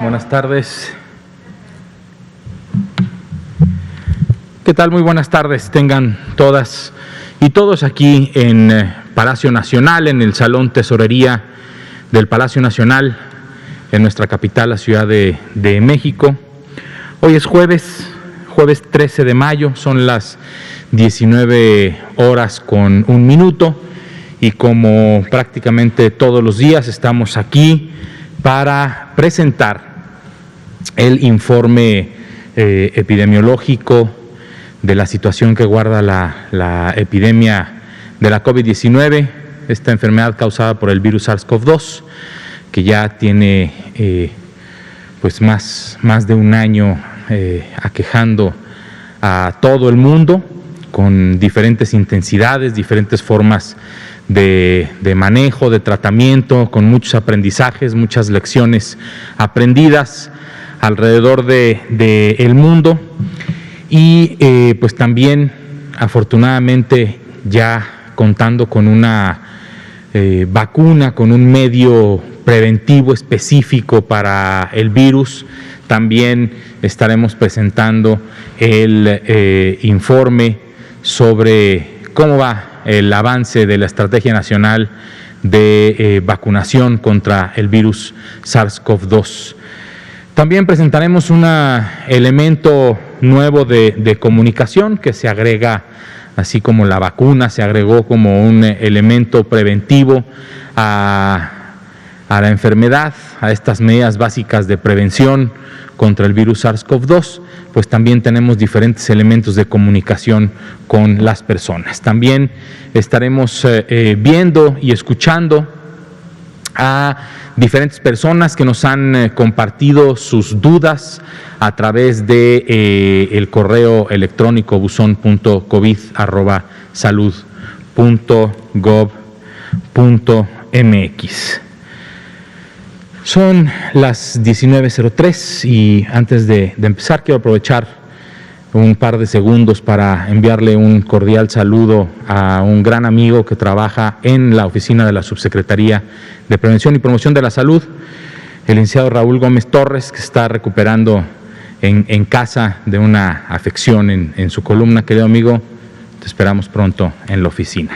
Buenas tardes. ¿Qué tal? Muy buenas tardes. Tengan todas y todos aquí en Palacio Nacional, en el Salón Tesorería del Palacio Nacional, en nuestra capital, la Ciudad de México. Hoy es jueves 13 de mayo, son las 19 horas con un minuto y como prácticamente todos los días estamos aquí para presentar el informe epidemiológico de la situación que guarda la epidemia de la COVID-19, esta enfermedad causada por el virus SARS-CoV-2, que ya tiene pues más de un año aquejando a todo el mundo con diferentes intensidades, diferentes formas de manejo, de tratamiento, con muchos aprendizajes, muchas lecciones aprendidas alrededor del mundo y pues también afortunadamente ya contando con una vacuna, con un medio preventivo específico para el virus. También estaremos presentando el informe sobre cómo va el avance de la Estrategia Nacional de Vacunación contra el virus SARS-CoV-2. También presentaremos un elemento nuevo de comunicación que se agrega, así como la vacuna se agregó como un elemento preventivo a la enfermedad, a estas medidas básicas de prevención contra el virus SARS-CoV-2, pues también tenemos diferentes elementos de comunicación con las personas. También estaremos viendo y escuchando a diferentes personas que nos han compartido sus dudas a través de el correo electrónico buzon.covid@salud.gov.mx. Son las 19:03 y antes de empezar quiero aprovechar un par de segundos para enviarle un cordial saludo a un gran amigo que trabaja en la oficina de la Subsecretaría de Prevención y Promoción de la Salud, el licenciado Raúl Gómez Torres, que está recuperando en casa de una afección en su columna. Querido amigo, te esperamos pronto en la oficina.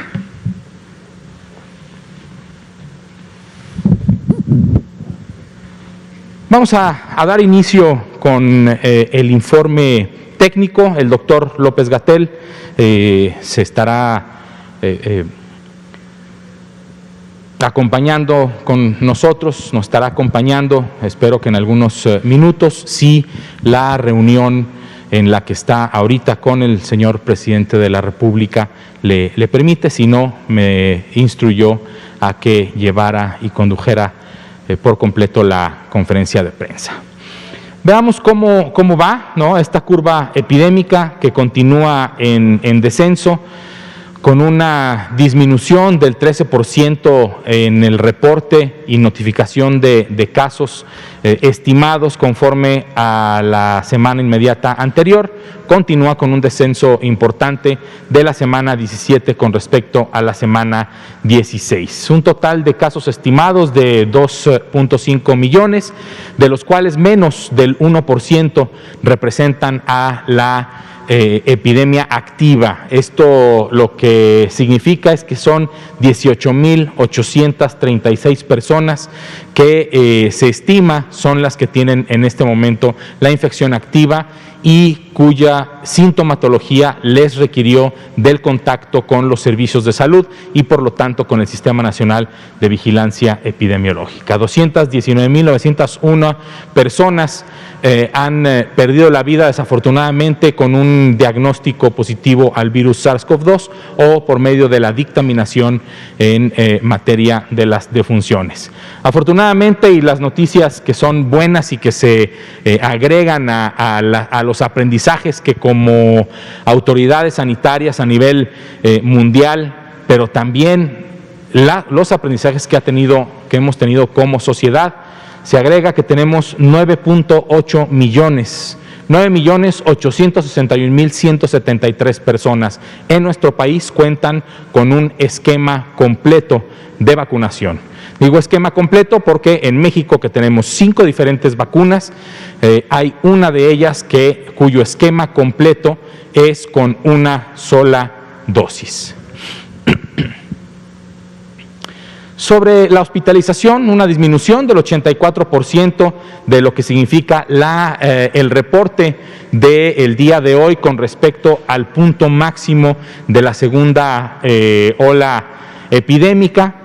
Vamos a dar inicio con el informe técnico. El doctor López-Gatell se estará acompañando con nosotros, nos estará acompañando, espero que en algunos minutos, si la reunión en la que está ahorita con el señor presidente de la República le permite. Si no, me instruyó a que llevara y condujera por completo la conferencia de prensa. Veamos cómo va, ¿no?, esta curva epidémica que continúa en descenso, con una disminución del 13% en el reporte y notificación de casos estimados conforme a la semana inmediata anterior. Continúa con un descenso importante de la semana 17 con respecto a la semana 16. Un total de casos estimados de 2.5 millones, de los cuales menos del 1% representan a la epidemia activa. Esto lo que significa es que son 18,836 personas que se estima son las que tienen en este momento la infección activa y cuya sintomatología les requirió del contacto con los servicios de salud y por lo tanto con el Sistema Nacional de Vigilancia Epidemiológica. 219,901 personas han perdido la vida desafortunadamente con un diagnóstico positivo al virus SARS-CoV-2 o por medio de la dictaminación en materia de las defunciones. Afortunadamente, y las noticias que son buenas y que se agregan a los aprendizajes que como autoridades sanitarias a nivel mundial, pero también los aprendizajes que hemos tenido como sociedad, se agrega que tenemos 9.8 millones, 9.861.173 personas en nuestro país cuentan con un esquema completo de vacunación. Digo esquema completo porque en México, que tenemos 5 diferentes vacunas, hay una de ellas cuyo esquema completo es con una sola dosis. Sobre la hospitalización, una disminución del 84% de lo que significa el reporte del día de hoy con respecto al punto máximo de la segunda ola epidémica.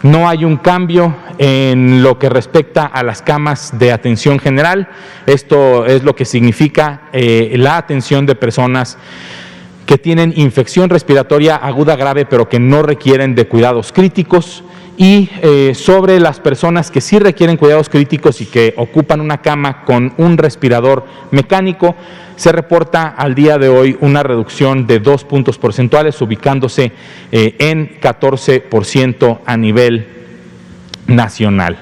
No hay un cambio en lo que respecta a las camas de atención general. Esto es lo que significa la atención de personas que tienen infección respiratoria aguda grave, pero que no requieren de cuidados críticos. Y sobre las personas que sí requieren cuidados críticos y que ocupan una cama con un respirador mecánico, se reporta al día de hoy una reducción de 2 puntos porcentuales, ubicándose en 14% a nivel nacional.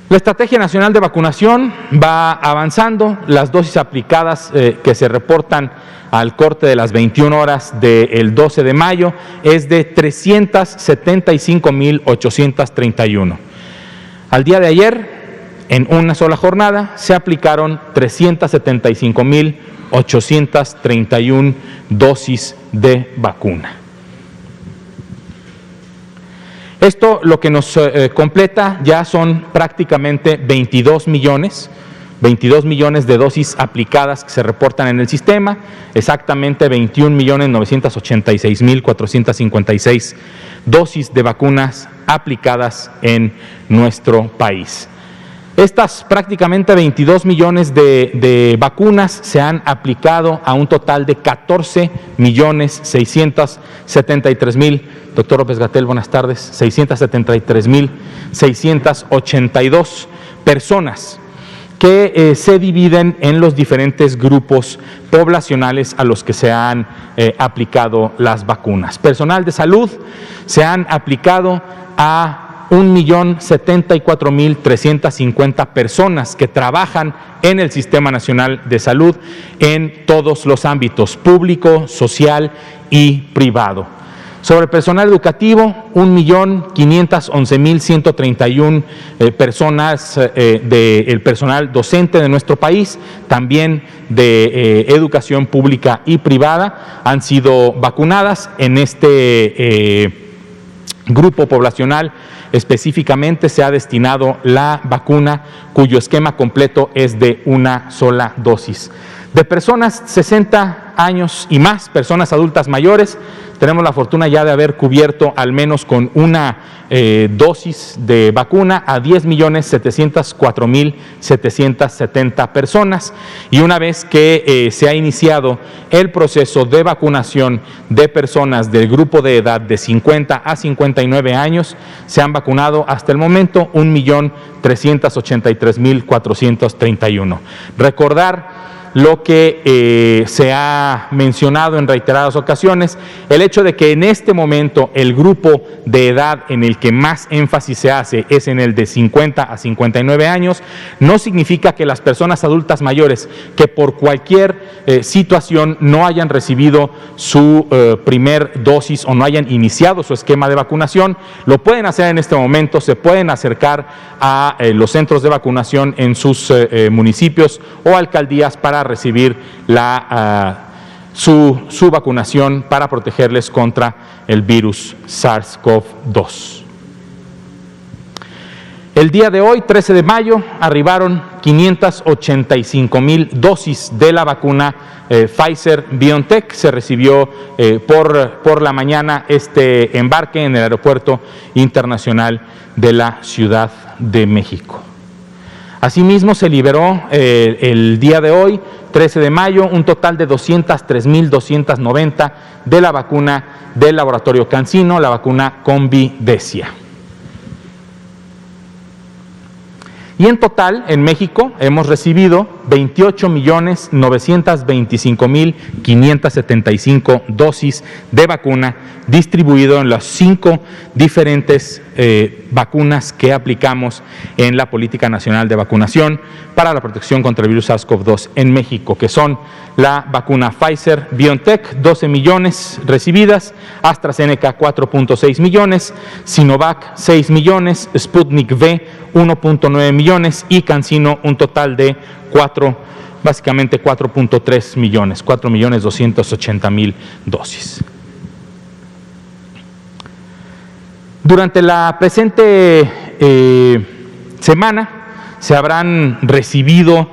La Estrategia Nacional de Vacunación va avanzando. Las dosis aplicadas que se reportan al corte de las 21 horas del 12 de mayo es de 375.831. Al día de ayer, en una sola jornada, se aplicaron 375.831 dosis de vacuna. Esto lo que nos completa ya son prácticamente 22 millones de dosis aplicadas que se reportan en el sistema, exactamente 21.986.456 dosis de vacunas aplicadas en nuestro país. Estas prácticamente 22 millones de vacunas se han aplicado a un total de 14.673.000, doctor López-Gatell, buenas tardes, 673.682 personas que se dividen en los diferentes grupos poblacionales a los que se han aplicado las vacunas. Personal de salud, se han aplicado a 1.074.350 personas que trabajan en el Sistema Nacional de Salud en todos los ámbitos, público, social y privado. Sobre personal educativo, 1.511.131 personas del personal docente de nuestro país, también de educación pública y privada, han sido vacunadas. En este grupo poblacional específicamente se ha destinado la vacuna cuyo esquema completo es de una sola dosis. De personas 60 años y más, personas adultas mayores, tenemos la fortuna ya de haber cubierto al menos con una dosis de vacuna a 10.704.770 personas, y una vez que se ha iniciado el proceso de vacunación de personas del grupo de edad de 50 a 59 años, se han vacunado hasta el momento 1.383.431. Recordar lo que se ha mencionado en reiteradas ocasiones, el hecho de que en este momento el grupo de edad en el que más énfasis se hace es en el de 50 a 59 años, no significa que las personas adultas mayores que por cualquier situación no hayan recibido su primer dosis o no hayan iniciado su esquema de vacunación, lo pueden hacer en este momento, se pueden acercar a los centros de vacunación en sus municipios o alcaldías para recibir su vacunación para protegerles contra el virus SARS-CoV-2. El día de hoy, 13 de mayo, arribaron 585.000 dosis de la vacuna Pfizer-BioNTech. Se recibió por la mañana este embarque en el Aeropuerto Internacional de la Ciudad de México. Asimismo, se liberó el día de hoy, 13 de mayo, un total de 203.290 de la vacuna del laboratorio CanSino, la vacuna Convidecia. Y en total, en México, hemos recibido 28.925.575 dosis de vacuna distribuido en las 5 diferentes vacunas que aplicamos en la Política Nacional de Vacunación para la protección contra el virus SARS-CoV-2 en México, que son la vacuna Pfizer-BioNTech, 12 millones recibidas, AstraZeneca 4.6 millones, Sinovac 6 millones, Sputnik V 1.9 millones y CanSino un total de 4.3 millones, 4.280.000 dosis. Durante la presente semana se habrán recibido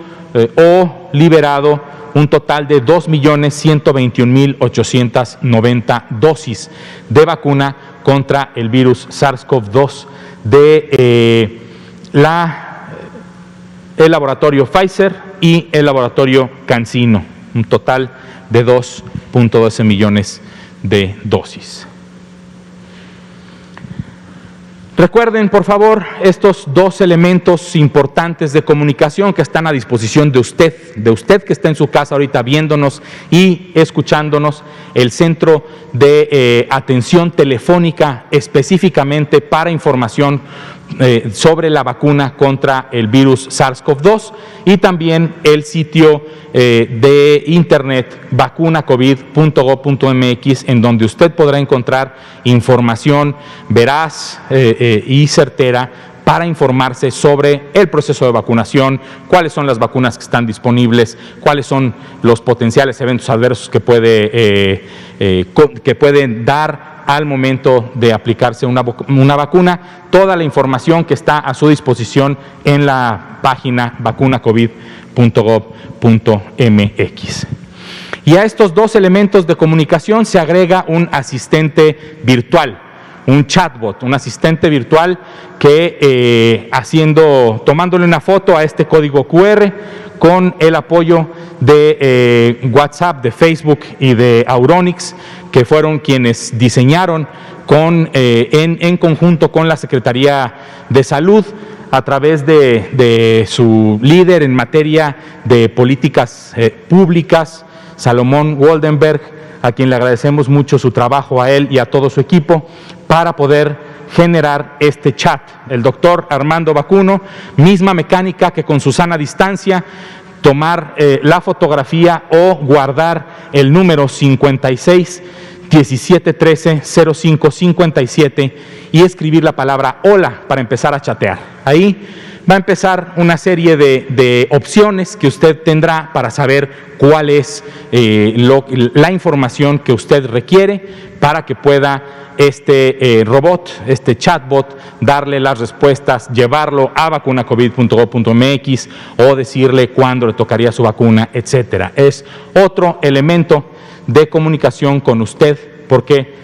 o liberado un total de 2.121.890 dosis de vacuna contra el virus SARS-CoV-2 de el laboratorio Pfizer y el laboratorio CanSino, un total de 2.12 millones de dosis. Recuerden, por favor, estos 2 elementos importantes de comunicación que están a disposición de usted que está en su casa ahorita viéndonos y escuchándonos, el centro de atención telefónica específicamente para información sobre la vacuna contra el virus SARS-CoV-2 y también el sitio de internet vacunacovid.gov.mx, en donde usted podrá encontrar información veraz y certera para informarse sobre el proceso de vacunación, cuáles son las vacunas que están disponibles, cuáles son los potenciales eventos adversos que pueden dar al momento de aplicarse una vacuna, toda la información que está a su disposición en la página vacunacovid.gov.mx. Y a estos 2 elementos de comunicación se agrega un asistente virtual, un chatbot, un asistente virtual que tomándole una foto a este código QR con el apoyo de WhatsApp, de Facebook y de Auronix, que fueron quienes diseñaron en conjunto con la Secretaría de Salud a través de su líder en materia de políticas públicas, Salomón Waldenberg, a quien le agradecemos mucho su trabajo a él y a todo su equipo para poder generar este chat. El doctor Armando Bacuno, misma mecánica que con su sana distancia, tomar la fotografía o guardar el número 56 17 13 05 57 y escribir la palabra hola para empezar a chatear. Ahí va a empezar una serie de opciones que usted tendrá para saber cuál es la información que usted requiere para que pueda este robot, este chatbot, darle las respuestas, llevarlo a vacunacovid.gov.mx o decirle cuándo le tocaría su vacuna, etcétera. Es otro elemento de comunicación con usted, porque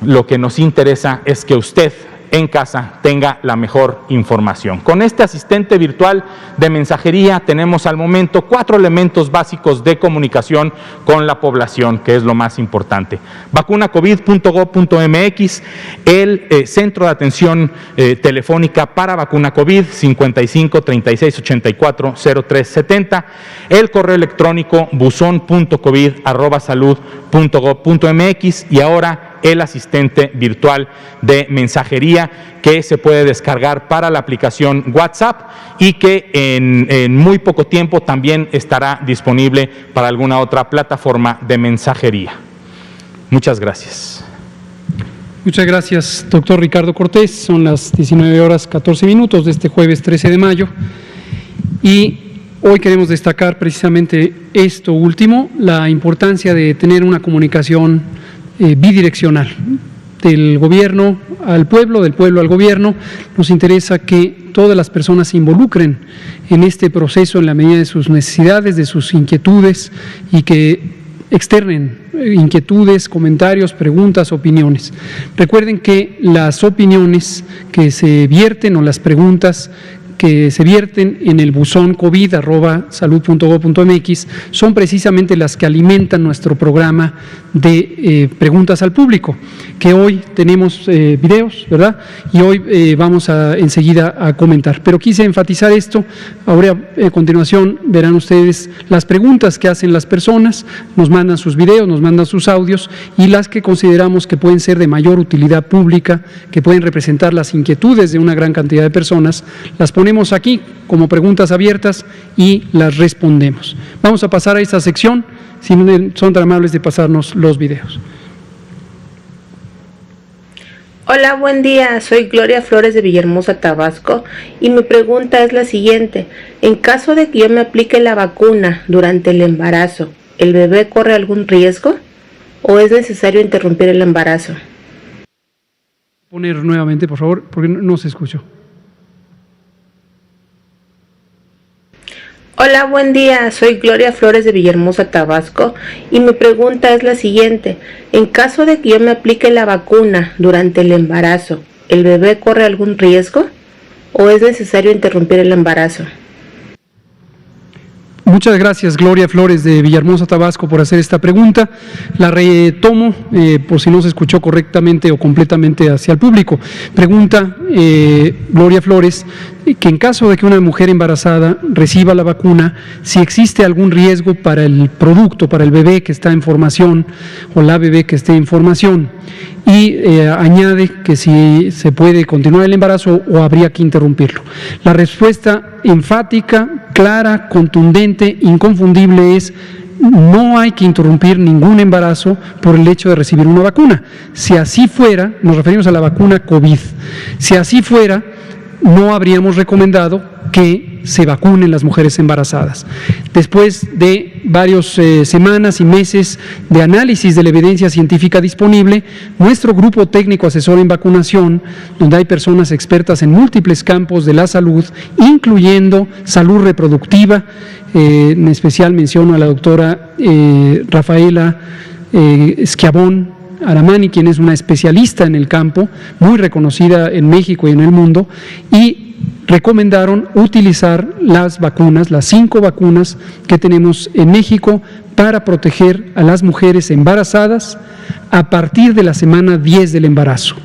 lo que nos interesa es que usted en casa tenga la mejor información. Con este asistente virtual de mensajería tenemos al momento 4 elementos básicos de comunicación con la población, que es lo más importante. Vacunacovid.gov.mx, el centro de atención telefónica para vacuna COVID, 55 36 84 03 70, el correo electrónico buzon.covid@salud.gov.mx y ahora el asistente virtual de mensajería que se puede descargar para la aplicación WhatsApp y que en muy poco tiempo también estará disponible para alguna otra plataforma de mensajería. Muchas gracias. Muchas gracias, doctor Ricardo Cortés. Son las 19:14 de este jueves 13 de mayo y hoy queremos destacar precisamente esto último, la importancia de tener una comunicación bidireccional, del gobierno al pueblo, del pueblo al gobierno. Nos interesa que todas las personas se involucren en este proceso en la medida de sus necesidades, de sus inquietudes y que externen inquietudes, comentarios, preguntas, opiniones. Recuerden que las opiniones que se vierten o las preguntas que se vierten en el buzón covid@salud.gov.mx son precisamente las que alimentan nuestro programa de preguntas al público, que hoy tenemos videos, ¿verdad? Y hoy vamos enseguida a comentar. Pero quise enfatizar esto. Ahora, a continuación, verán ustedes las preguntas que hacen las personas, nos mandan sus videos, nos mandan sus audios, y las que consideramos que pueden ser de mayor utilidad pública, que pueden representar las inquietudes de una gran cantidad de personas, las ponemos aquí como preguntas abiertas y las respondemos. Vamos a pasar a esta sección, si son tan amables de pasarnos los videos. Hola, buen día. Soy Gloria Flores de Villahermosa, Tabasco, y mi pregunta es la siguiente. En caso de que yo me aplique la vacuna durante el embarazo, ¿el bebé corre algún riesgo o es necesario interrumpir el embarazo? Poner nuevamente, por favor, porque no se escuchó. Hola, buen día. Soy Gloria Flores de Villahermosa, Tabasco, y mi pregunta es la siguiente. En caso de que yo me aplique la vacuna durante el embarazo, ¿el bebé corre algún riesgo o es necesario interrumpir el embarazo? Muchas gracias, Gloria Flores de Villahermosa, Tabasco, por hacer esta pregunta. La retomo por si no se escuchó correctamente o completamente hacia el público. Pregunta Gloria Flores que en caso de que una mujer embarazada reciba la vacuna, si existe algún riesgo para el producto, para el bebé que está en formación o la bebé que esté en formación. Y añade que si se puede continuar el embarazo o habría que interrumpirlo. La respuesta enfática, clara, contundente, inconfundible es: no hay que interrumpir ningún embarazo por el hecho de recibir una vacuna. Si así fuera, nos referimos a la vacuna COVID, si así fuera, no habríamos recomendado que se vacunen las mujeres embarazadas. Después de varias semanas y meses de análisis de la evidencia científica disponible, nuestro grupo técnico asesor en vacunación, donde hay personas expertas en múltiples campos de la salud, incluyendo salud reproductiva, en especial menciono a la doctora Rafaela Schiavone Aramani, quien es una especialista en el campo, muy reconocida en México y en el mundo, y recomendaron utilizar las vacunas, las 5 vacunas que tenemos en México para proteger a las mujeres embarazadas a partir de la semana 10 del embarazo.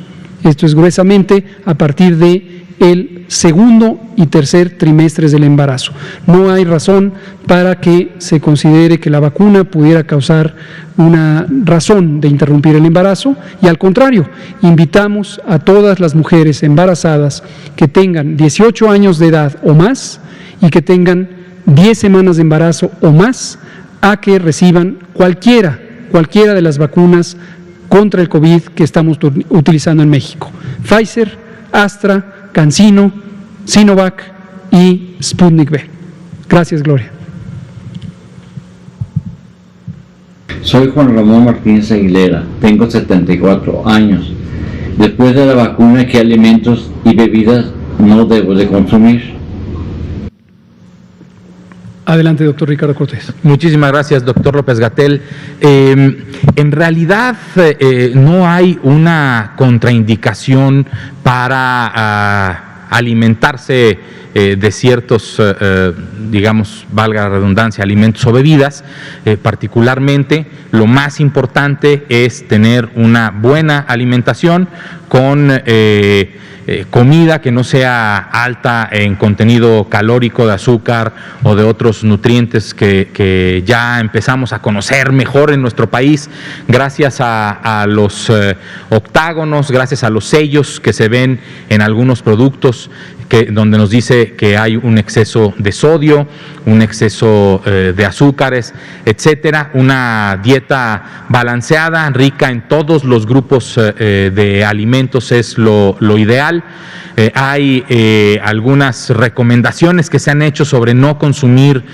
Esto es gruesamente a partir de el segundo y tercer trimestres del embarazo. No hay razón para que se considere que la vacuna pudiera causar una razón de interrumpir el embarazo, y al contrario, invitamos a todas las mujeres embarazadas que tengan 18 años de edad o más y que tengan 10 semanas de embarazo o más a que reciban cualquiera de las vacunas contra el COVID que estamos utilizando en México: Pfizer, Astra, CanSino, Sinovac y Sputnik V. Gracias, Gloria. Soy Juan Ramón Martínez Aguilera, tengo 74 años. Después de la vacuna, ¿qué alimentos y bebidas no debo de consumir? Adelante, doctor Ricardo Cortés. Muchísimas gracias, doctor López-Gatell. En realidad no hay una contraindicación para alimentarse de ciertos, digamos, valga la redundancia, alimentos o bebidas. Particularmente, lo más importante es tener una buena alimentación con comida que no sea alta en contenido calórico de azúcar o de otros nutrientes que ya empezamos a conocer mejor en nuestro país gracias a los octágonos, gracias a los sellos que se ven en algunos productos donde nos dice que hay un exceso de sodio, un exceso de azúcares, etcétera. Una dieta balanceada, rica en todos los grupos de alimentos es lo ideal. Hay algunas recomendaciones que se han hecho sobre no consumir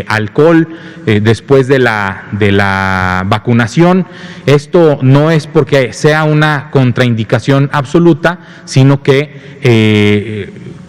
alcohol después de la vacunación. Esto no es porque sea una contraindicación absoluta, sino que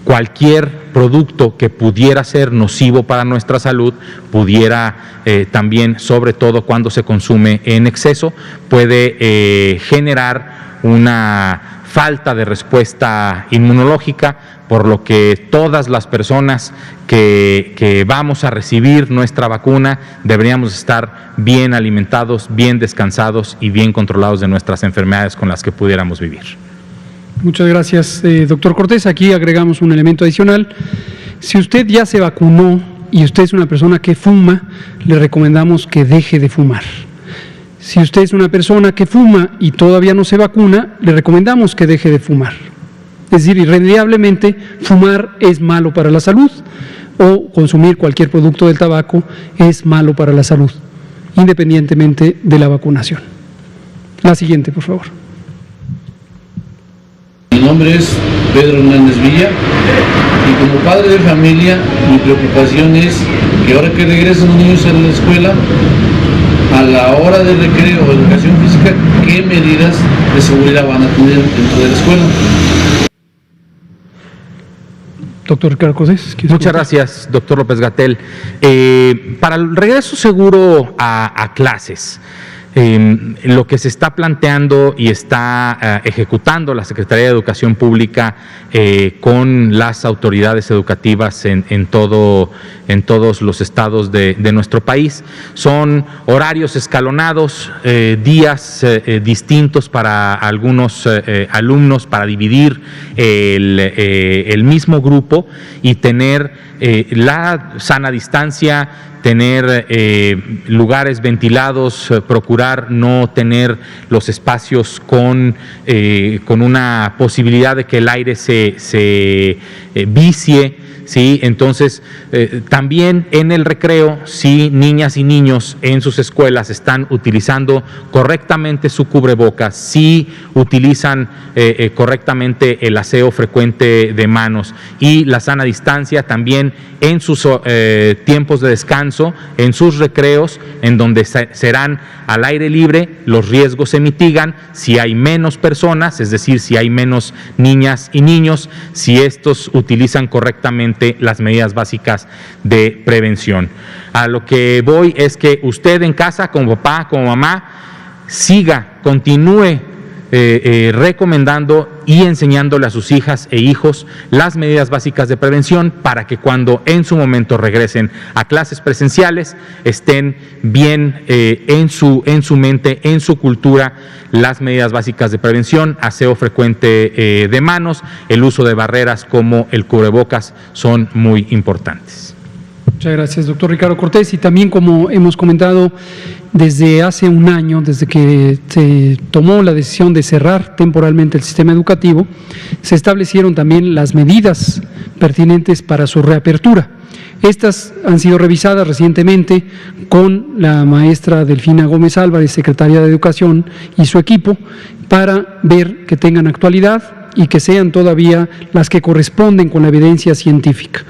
cualquier producto que pudiera ser nocivo para nuestra salud pudiera también, sobre todo cuando se consume en exceso, puede generar una falta de respuesta inmunológica por lo que todas las personas que vamos a recibir nuestra vacuna deberíamos estar bien alimentados, bien descansados y bien controlados de nuestras enfermedades con las que pudiéramos vivir. Muchas gracias, doctor Cortés. Aquí agregamos un elemento adicional. Si usted ya se vacunó y usted es una persona que fuma, le recomendamos que deje de fumar. Si usted es una persona que fuma y todavía no se vacuna, le recomendamos que deje de fumar. Es decir, irremediablemente, fumar es malo para la salud o consumir cualquier producto del tabaco es malo para la salud, independientemente de la vacunación. La siguiente, por favor. Mi nombre es Pedro Hernández Villa y como padre de familia mi preocupación es que ahora que regresen los niños a la escuela, a la hora de recreo o educación física, ¿qué medidas de seguridad van a tener dentro de la escuela? Doctor Ricardo Cortés. Muchas gracias, doctor López-Gatell. Para el regreso seguro a clases, lo que se está planteando y está ejecutando la Secretaría de Educación Pública con las autoridades educativas en todos los estados de nuestro país son horarios escalonados, días distintos para algunos alumnos para dividir el mismo grupo y tener la sana distancia, tener lugares ventilados, procurar no tener los espacios con una posibilidad de que el aire se vicie, ¿sí? Entonces, también en el recreo, si niñas y niños en sus escuelas están utilizando correctamente su cubrebocas, si utilizan correctamente el aseo frecuente de manos y la sana distancia, también en sus tiempos de descanso, en sus recreos, en donde serán al aire libre, los riesgos se mitigan si hay menos personas, es decir, si hay menos niñas y niños, si estos utilizan correctamente las medidas básicas de prevención. A lo que voy es que usted en casa, como papá, como mamá, continúe recomendando y enseñándole a sus hijas e hijos las medidas básicas de prevención para que cuando en su momento regresen a clases presenciales estén bien en su mente, en su cultura, las medidas básicas de prevención, aseo frecuente de manos, el uso de barreras como el cubrebocas son muy importantes. Muchas gracias, doctor Ricardo Cortés. Y también, como hemos comentado, desde hace un año, desde que se tomó la decisión de cerrar temporalmente el sistema educativo, se establecieron también las medidas pertinentes para su reapertura. Estas han sido revisadas recientemente con la maestra Delfina Gómez Álvarez, secretaria de Educación, y su equipo, para ver que tengan actualidad y que sean todavía las que corresponden con la evidencia científica.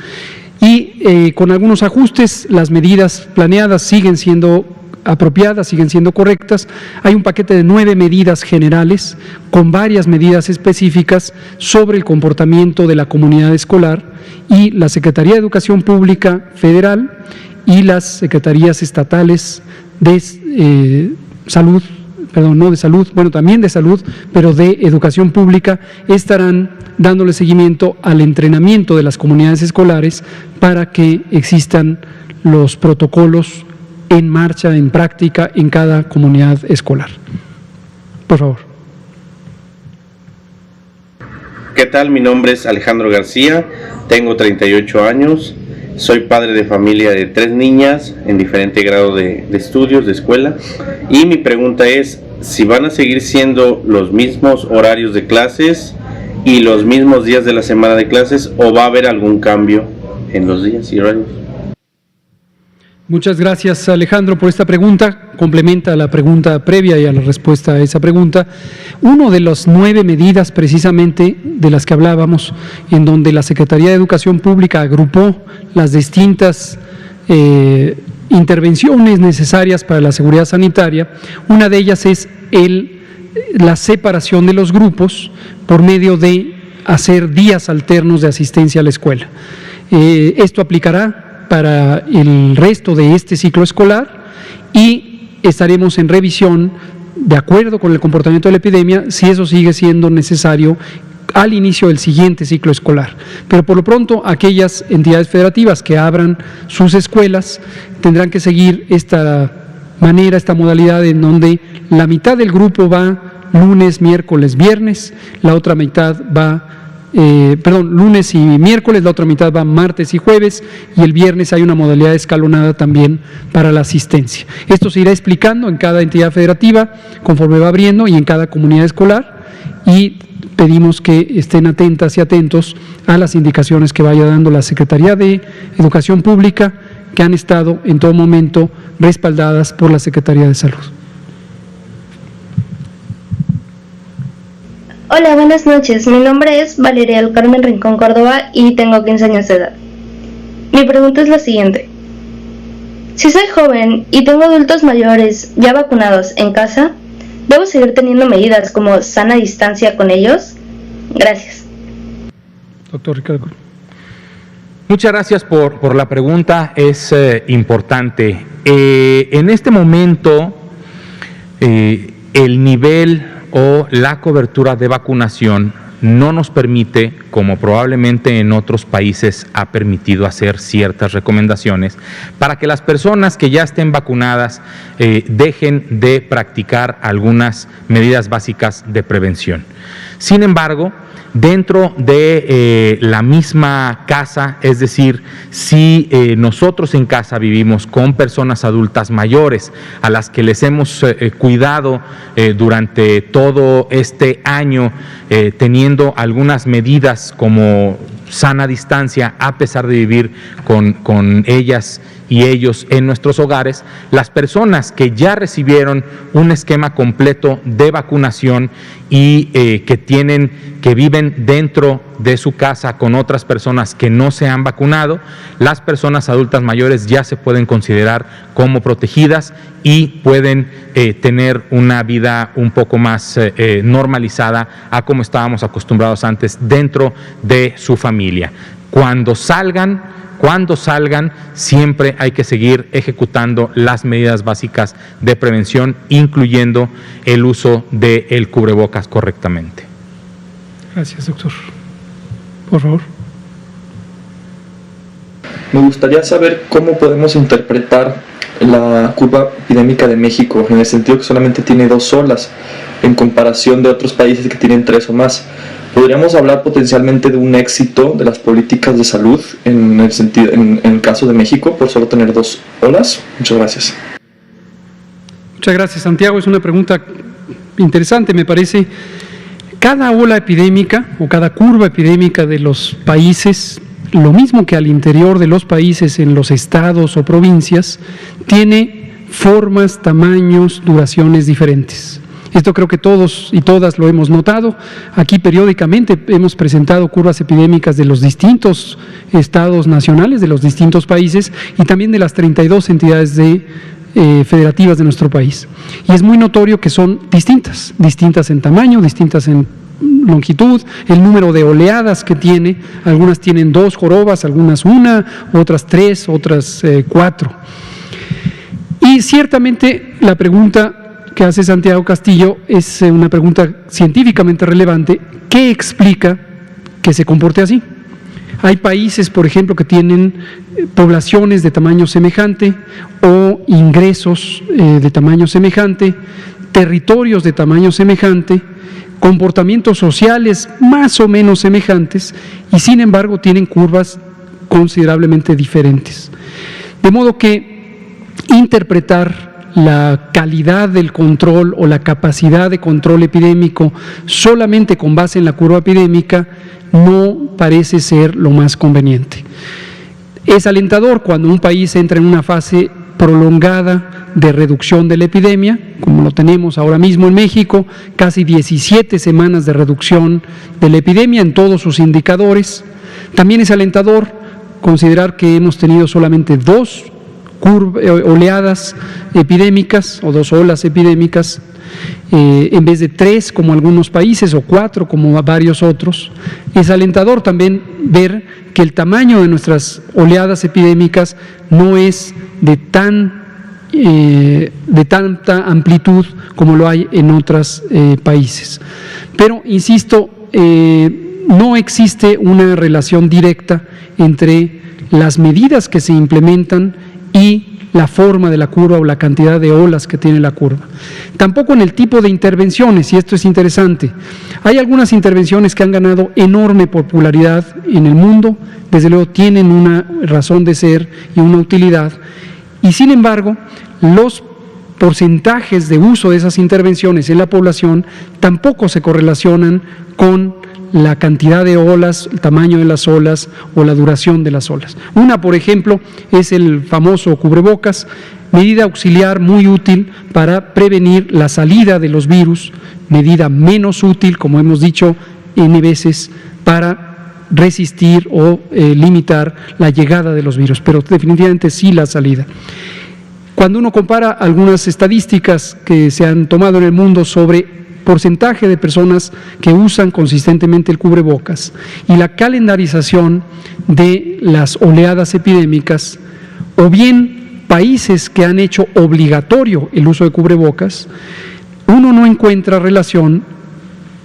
Y con algunos ajustes, las medidas planeadas siguen siendo apropiadas, siguen siendo correctas. Hay un paquete de 9 medidas generales con varias medidas específicas sobre el comportamiento de la comunidad escolar, y la Secretaría de Educación Pública Federal y las secretarías estatales de salud, perdón, no de salud, bueno, también de salud, pero de educación pública, estarán dándole seguimiento al entrenamiento de las comunidades escolares para que existan los protocolos en marcha, en práctica, en cada comunidad escolar. Por favor. ¿Qué tal? Mi nombre es Alejandro García, tengo 38 años, soy padre de familia de 3 niñas en diferente grado de estudios, de escuela, y mi pregunta es si van a seguir siendo los mismos horarios de clases y los mismos días de la semana de clases, o va a haber algún cambio en los días y horarios. Muchas gracias, Alejandro, por esta pregunta. Complementa a la pregunta previa y a la respuesta a esa pregunta. Uno de las 9 medidas precisamente de las que hablábamos, en donde la Secretaría de Educación Pública agrupó las distintas intervenciones necesarias para la seguridad sanitaria, una de ellas es la separación de los grupos por medio de hacer días alternos de asistencia a la escuela. Esto aplicará para el resto de este ciclo escolar y estaremos en revisión, de acuerdo con el comportamiento de la epidemia, si eso sigue siendo necesario al inicio del siguiente ciclo escolar. Pero por lo pronto, aquellas entidades federativas que abran sus escuelas tendrán que seguir esta manera, esta modalidad en donde la mitad del grupo va lunes, miércoles, viernes, la otra mitad va lunes y miércoles, la otra mitad va martes y jueves, y el viernes hay una modalidad escalonada también para la asistencia. Esto se irá explicando en cada entidad federativa conforme va abriendo y en cada comunidad escolar, y pedimos que estén atentas y atentos a las indicaciones que vaya dando la Secretaría de Educación Pública, que han estado en todo momento respaldadas por la Secretaría de Salud. Hola, buenas noches. Mi nombre es Valeria del Carmen Rincón Córdoba y tengo 15 años de edad. Mi pregunta es la siguiente. Si soy joven y tengo adultos mayores ya vacunados en casa, ¿debo seguir teniendo medidas como sana distancia con ellos? Gracias. Doctor Ricardo. Muchas gracias por la pregunta, es importante. En este momento, el nivel o la cobertura de vacunación no nos permite, como probablemente en otros países ha permitido hacer ciertas recomendaciones, para que las personas que ya estén vacunadas dejen de practicar algunas medidas básicas de prevención. Sin embargo, dentro de la misma casa, es decir, si nosotros en casa vivimos con personas adultas mayores a las que les hemos cuidado durante todo este año, teniendo algunas medidas como sana distancia, a pesar de vivir con ellas y ellos en nuestros hogares, las personas que ya recibieron un esquema completo de vacunación y que viven dentro de su casa con otras personas que no se han vacunado, las personas adultas mayores ya se pueden considerar como protegidas y pueden tener una vida un poco más normalizada a como estábamos acostumbrados antes dentro de su familia. Cuando salgan, siempre hay que seguir ejecutando las medidas básicas de prevención, incluyendo el uso del cubrebocas correctamente. Gracias, doctor. Por favor. Me gustaría saber cómo podemos interpretar la curva epidémica de México, en el sentido que solamente tiene 2 olas, en comparación de otros países que tienen 3 o más. ¿Podríamos hablar potencialmente de un éxito de las políticas de salud en el caso de México por solo tener 2 olas? Muchas gracias. Muchas gracias, Santiago. Es una pregunta interesante, me parece. Cada ola epidémica o cada curva epidémica de los países, lo mismo que al interior de los países en los estados o provincias, tiene formas, tamaños, duraciones diferentes. Esto creo que todos y todas lo hemos notado. Aquí periódicamente hemos presentado curvas epidémicas de los distintos estados nacionales, de los distintos países y también de las 32 entidades federativas de nuestro país. Y es muy notorio que son distintas en tamaño, distintas en longitud, el número de oleadas que tiene. Algunas tienen 2 jorobas, algunas 1, otras 3, otras 4. Y ciertamente la pregunta que hace Santiago Castillo es una pregunta científicamente relevante. ¿Qué explica que se comporte así? Hay países, por ejemplo, que tienen poblaciones de tamaño semejante o ingresos de tamaño semejante, territorios de tamaño semejante, comportamientos sociales más o menos semejantes y sin embargo tienen curvas considerablemente diferentes. De modo que interpretar la calidad del control o la capacidad de control epidémico solamente con base en la curva epidémica no parece ser lo más conveniente. Es alentador cuando un país entra en una fase prolongada de reducción de la epidemia, como lo tenemos ahora mismo en México, casi 17 semanas de reducción de la epidemia en todos sus indicadores. También es alentador considerar que hemos tenido solamente 2 oleadas epidémicas o 2 olas epidémicas en vez de 3 como algunos países o 4 como varios otros. Es alentador también ver que el tamaño de nuestras oleadas epidémicas no es de tanta amplitud como lo hay en otros países. Pero, insisto, no existe una relación directa entre las medidas que se implementan y la forma de la curva o la cantidad de olas que tiene la curva. Tampoco en el tipo de intervenciones, y esto es interesante. Hay algunas intervenciones que han ganado enorme popularidad en el mundo, desde luego tienen una razón de ser y una utilidad, y sin embargo, los porcentajes de uso de esas intervenciones en la población tampoco se correlacionan con la cantidad de olas, el tamaño de las olas o la duración de las olas. Una, por ejemplo, es el famoso cubrebocas, medida auxiliar muy útil para prevenir la salida de los virus, medida menos útil, como hemos dicho N veces, para resistir o limitar la llegada de los virus, pero definitivamente sí la salida. Cuando uno compara algunas estadísticas que se han tomado en el mundo sobre porcentaje de personas que usan consistentemente el cubrebocas y la calendarización de las oleadas epidémicas, o bien países que han hecho obligatorio el uso de cubrebocas, uno no encuentra relación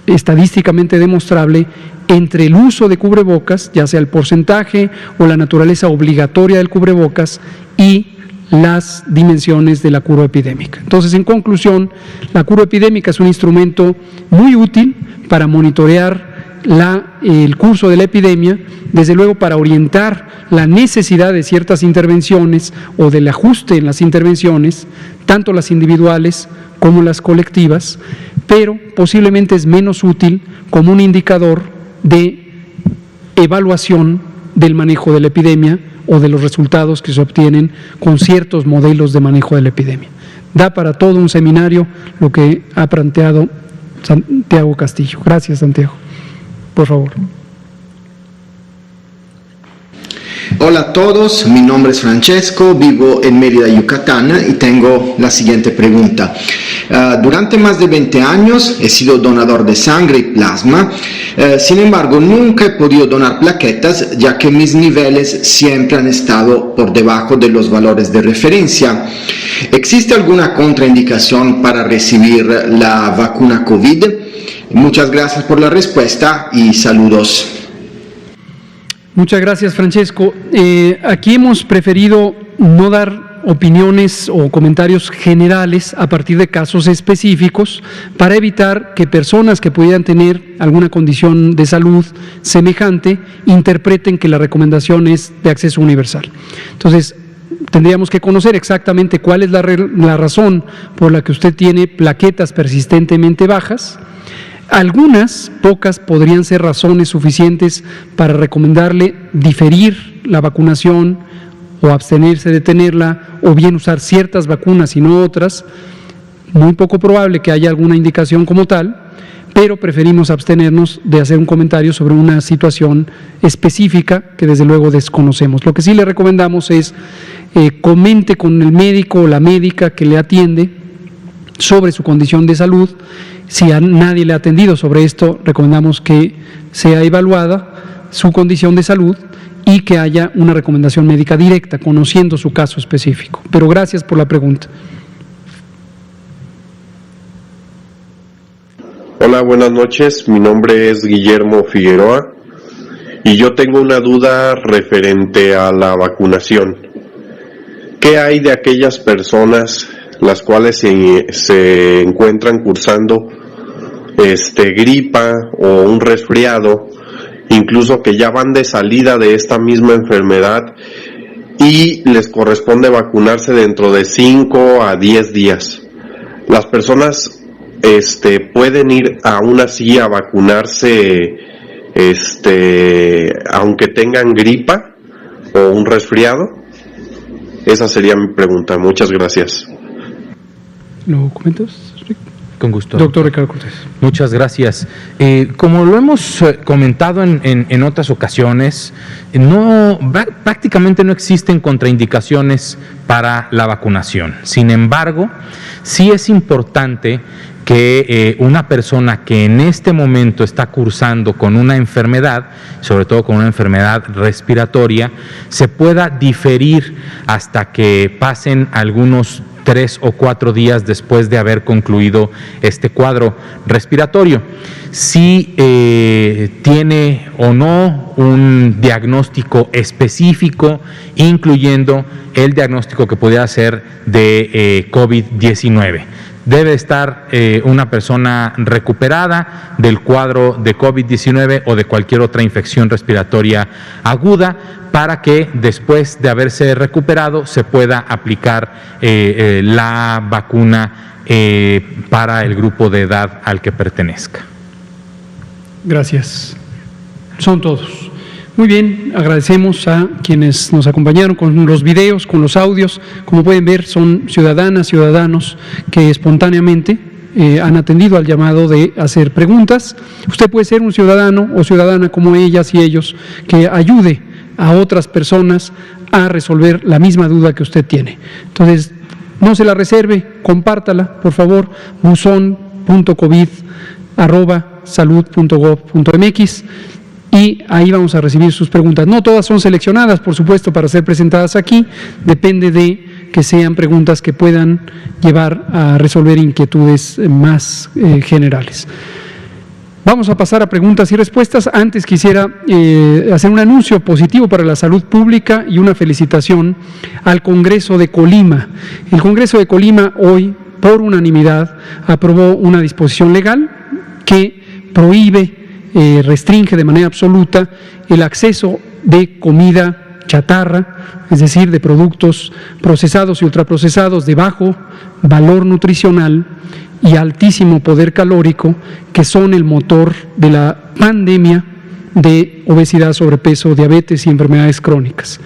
estadísticamente demostrable entre el uso de cubrebocas, ya sea el porcentaje o la naturaleza obligatoria del cubrebocas, y las dimensiones de la curva epidémica. Entonces, en conclusión, la curva epidémica es un instrumento muy útil para monitorear el curso de la epidemia, desde luego para orientar la necesidad de ciertas intervenciones o del ajuste en las intervenciones, tanto las individuales como las colectivas, pero posiblemente es menos útil como un indicador de evaluación del manejo de la epidemia o de los resultados que se obtienen con ciertos modelos de manejo de la epidemia. Da para todo un seminario lo que ha planteado Santiago Castillo. Gracias, Santiago. Por favor. Hola a todos, mi nombre es Francesco, vivo en Mérida, Yucatán, y tengo la siguiente pregunta. Durante más de 20 años he sido donador de sangre y plasma, sin embargo nunca he podido donar plaquetas ya que mis niveles siempre han estado por debajo de los valores de referencia. ¿Existe alguna contraindicación para recibir la vacuna COVID? Muchas gracias por la respuesta y saludos. Muchas gracias, Francesco. Aquí hemos preferido no dar opiniones o comentarios generales a partir de casos específicos para evitar que personas que pudieran tener alguna condición de salud semejante interpreten que la recomendación es de acceso universal. Entonces, tendríamos que conocer exactamente cuál es la razón por la que usted tiene plaquetas persistentemente bajas. Algunas, pocas, podrían ser razones suficientes para recomendarle diferir la vacunación o abstenerse de tenerla, o bien usar ciertas vacunas y no otras. Muy poco probable que haya alguna indicación como tal, pero preferimos abstenernos de hacer un comentario sobre una situación específica que desde luego desconocemos. Lo que sí le recomendamos es comente con el médico o la médica que le atiende sobre su condición de salud. Si a nadie le ha atendido sobre esto, recomendamos que sea evaluada su condición de salud y que haya una recomendación médica directa, conociendo su caso específico. Pero gracias por la pregunta. Hola, buenas noches. Mi nombre es Guillermo Figueroa y yo tengo una duda referente a la vacunación. ¿Qué hay de aquellas personas las cuales se encuentran cursando gripa o un resfriado, incluso que ya van de salida de esta misma enfermedad y les corresponde vacunarse dentro de 5 a 10 días? Las personas pueden ir aún así a vacunarse aunque tengan gripa o un resfriado. Esa sería mi pregunta. Muchas gracias. ¿Lo comentas? Con gusto. Doctor Ricardo Cortés. Muchas gracias. Como lo hemos comentado en otras ocasiones, prácticamente no existen contraindicaciones para la vacunación. Sin embargo, sí es importante que una persona que en este momento está cursando con una enfermedad, sobre todo con una enfermedad respiratoria, se pueda diferir hasta que pasen algunos 3 o 4 días después de haber concluido este cuadro respiratorio. Si tiene o no un diagnóstico específico, incluyendo el diagnóstico que pudiera ser de COVID-19. Debe estar una persona recuperada del cuadro de COVID-19 o de cualquier otra infección respiratoria aguda para que después de haberse recuperado se pueda aplicar la vacuna para el grupo de edad al que pertenezca. Gracias. Son todos. Muy bien, agradecemos a quienes nos acompañaron con los videos, con los audios. Como pueden ver, son ciudadanas, ciudadanos que espontáneamente han atendido al llamado de hacer preguntas. Usted puede ser un ciudadano o ciudadana como ellas y ellos que ayude a otras personas a resolver la misma duda que usted tiene. Entonces, no se la reserve, compártala, por favor, buzon.covid@salud.gov.mx. Y ahí vamos a recibir sus preguntas. No todas son seleccionadas, por supuesto, para ser presentadas aquí. Depende de que sean preguntas que puedan llevar a resolver inquietudes más generales. Vamos a pasar a preguntas y respuestas. Antes quisiera hacer un anuncio positivo para la salud pública y una felicitación al Congreso de Colima. El Congreso de Colima hoy, por unanimidad, aprobó una disposición legal que prohíbe, restringe de manera absoluta el acceso de comida chatarra, es decir, de productos procesados y ultraprocesados de bajo valor nutricional y altísimo poder calórico, que son el motor de la pandemia de obesidad, sobrepeso, diabetes y enfermedades crónicas.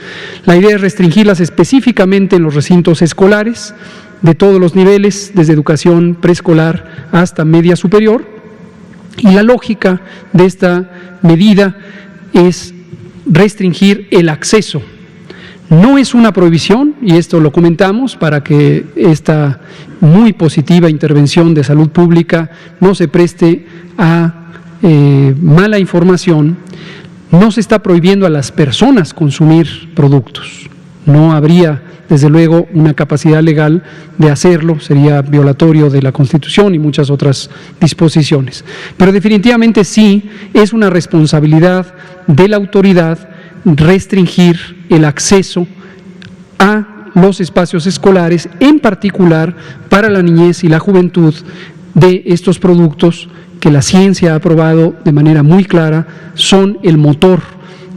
La idea es restringirlas específicamente en los recintos escolares de todos los niveles, desde educación preescolar hasta media superior. Y la lógica de esta medida es restringir el acceso. No es una prohibición, y esto lo comentamos para que esta muy positiva intervención de salud pública no se preste a mala información. No se está prohibiendo a las personas consumir productos. No habría, desde luego, una capacidad legal de hacerlo, sería violatorio de la Constitución y muchas otras disposiciones. Pero definitivamente sí es una responsabilidad de la autoridad restringir el acceso a los espacios escolares, en particular para la niñez y la juventud, de estos productos que la ciencia ha probado de manera muy clara son el motor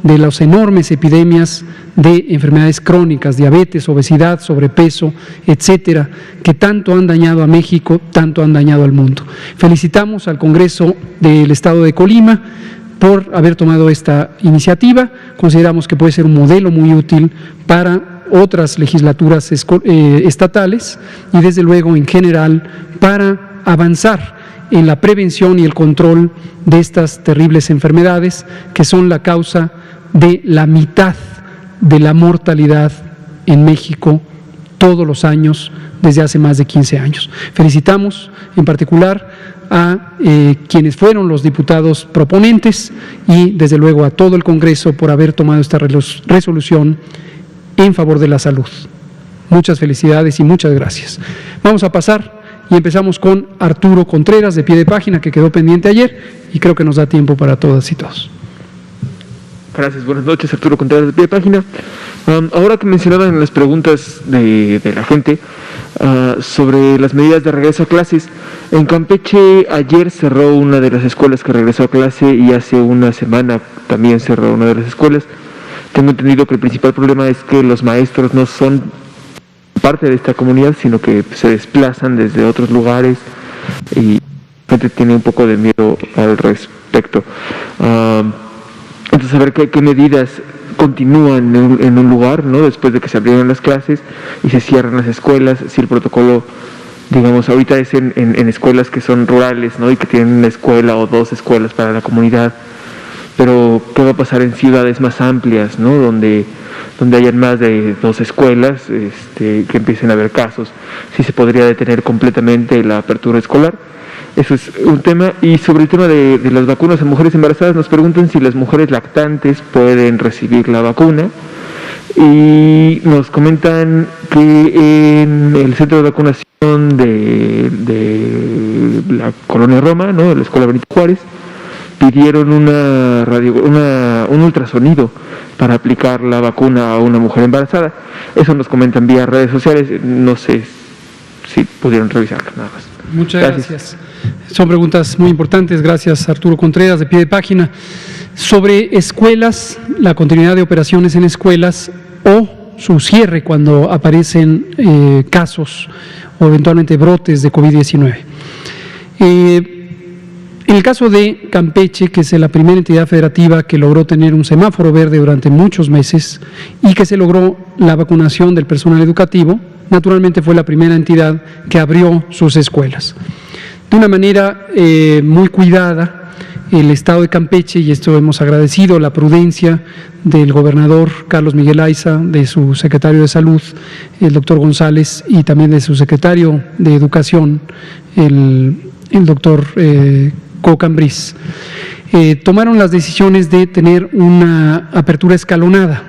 de las enormes epidemias de enfermedades crónicas, diabetes, obesidad, sobrepeso, etcétera, que tanto han dañado a México, tanto han dañado al mundo. Felicitamos al Congreso del Estado de Colima por haber tomado esta iniciativa. Consideramos que puede ser un modelo muy útil para otras legislaturas estatales y, desde luego, en general, para avanzar en la prevención y el control de estas terribles enfermedades que son la causa de la mitad de la mortalidad en México todos los años desde hace más de 15 años. Felicitamos en particular a quienes fueron los diputados proponentes y desde luego a todo el Congreso por haber tomado esta resolución en favor de la salud. Muchas felicidades y muchas gracias. Vamos a pasar y empezamos con Arturo Contreras, de pie de página, que quedó pendiente ayer y creo que nos da tiempo para todas y todos. Gracias, buenas noches, Arturo Contreras, de pie de página. Ahora que mencionaban las preguntas de la gente sobre las medidas de regreso a clases, en Campeche ayer cerró una de las escuelas que regresó a clase y hace una semana también cerró una de las escuelas. Tengo entendido que el principal problema es que los maestros no son parte de esta comunidad, sino que se desplazan desde otros lugares y la gente tiene un poco de miedo al respecto. Entonces, saber qué medidas continúan en un lugar, ¿no? Después de que se abrieron las clases y se cierran las escuelas, si el protocolo, digamos, ahorita es en escuelas que son rurales, ¿no? Y que tienen una escuela o dos escuelas para la comunidad, pero ¿qué va a pasar en ciudades más amplias, ¿no? Donde hayan más de 2 escuelas, que empiecen a haber casos, si se podría detener completamente la apertura escolar. Eso es un tema. Y sobre el tema de las vacunas a mujeres embarazadas, nos preguntan si las mujeres lactantes pueden recibir la vacuna. Y nos comentan que en el centro de vacunación de la Colonia Roma, ¿no?, de la Escuela Benito Juárez, pidieron un ultrasonido para aplicar la vacuna a una mujer embarazada. Eso nos comentan vía redes sociales, no sé si pudieron revisarlo, nada más. Muchas gracias. Son preguntas muy importantes. Gracias, Arturo Contreras, de pie de página. Sobre escuelas, la continuidad de operaciones en escuelas o su cierre cuando aparecen casos o eventualmente brotes de COVID-19. En el caso de Campeche, que es la primera entidad federativa que logró tener un semáforo verde durante muchos meses y que se logró la vacunación del personal educativo, naturalmente fue la primera entidad que abrió sus escuelas. De una manera muy cuidada, el Estado de Campeche, y esto hemos agradecido la prudencia del gobernador Carlos Miguel Aiza, de su secretario de Salud, el doctor González, y también de su secretario de Educación, el doctor Cocambriz, tomaron las decisiones de tener una apertura escalonada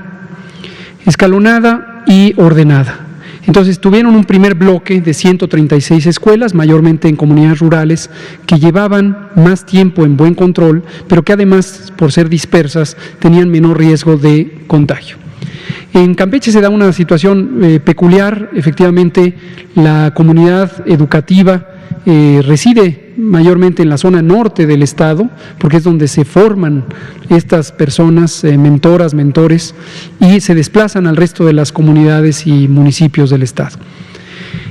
y ordenada. Entonces tuvieron un primer bloque de 136 escuelas, mayormente en comunidades rurales, que llevaban más tiempo en buen control, pero que además, por ser dispersas, tenían menor riesgo de contagio. En Campeche se da una situación peculiar. Efectivamente, la comunidad educativa reside mayormente en la zona norte del estado, porque es donde se forman estas personas, mentoras, mentores, y se desplazan al resto de las comunidades y municipios del estado.